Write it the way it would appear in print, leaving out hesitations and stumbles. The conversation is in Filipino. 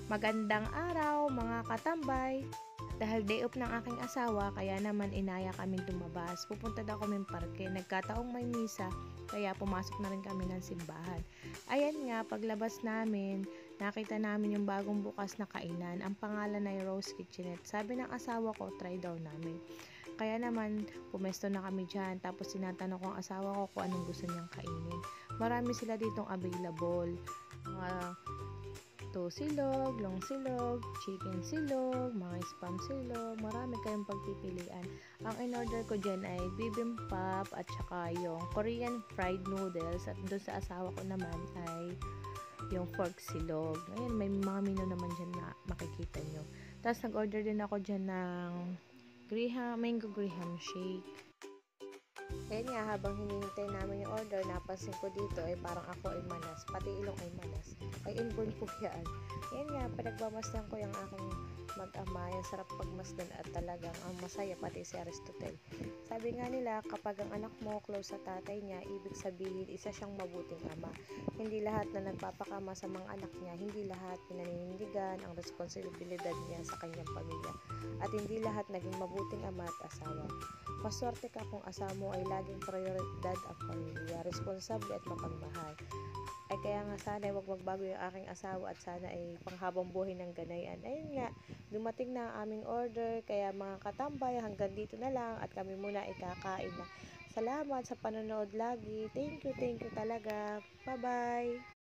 Magandang araw mga katambay! Dahil day off ng aking asawa, kaya naman inaya kaming lumabas. Pupunta daw kaming parke. Nagkataong may misa, kaya pumasok na rin kami ng simbahan. Ayan nga, paglabas namin, nakita namin yung bagong bukas na kainan. Ang pangalan ay Rose Kitchenette. Sabi ng asawa ko, try daw namin. Kaya naman, pumesto na kami dyan. Tapos tinatanong ko ang asawa ko kung anong gusto niyang kainin. Marami sila ditong available. Mga silog, long silog, chicken silog, mga spam silog, marami kayong pagpipilian. Ang in-order ko dyan ay bibimbap at saka yung Korean fried noodles, at doon sa asawa ko naman ay yung pork silog. Ayan, may mga menu naman dyan na makikita nyo. Tapos nag-order din ako dyan ng mango graham shake. Ayan nga, habang hinihintay namin yung order, napansin ko dito ay parang ako ay manas, pati ilong ay manas. Ay inborn po yan. Ayan nga, pinagmamasdan ko yung aking mag-ama. Yung sarap pagmasdan at talagang ang masaya, pati si Aristotle. Sabi nga nila, kapag ang anak mo close sa tatay niya, ibig sabihin isa siyang mabuting ama. Hindi lahat na nagpapakama sa mga anak niya, hindi lahat pinaninindigan ang responsibilidad niya sa kanyang pamilya. At hindi lahat naging mabuting ama at asawa. Maswerte ka kung asawa mo ay laging prioridad ang pamilya, responsable at mapagmahal. Ay kaya nga sana wag magbago yung aking asawa at sana ay panghabang buhay ng ganayan. Ayun nga, dumating na ang aming order, kaya mga katambay, hanggang dito na lang at kami muna ay kakain na. Salamat sa panonood lagi. Thank you talaga. Bye-bye!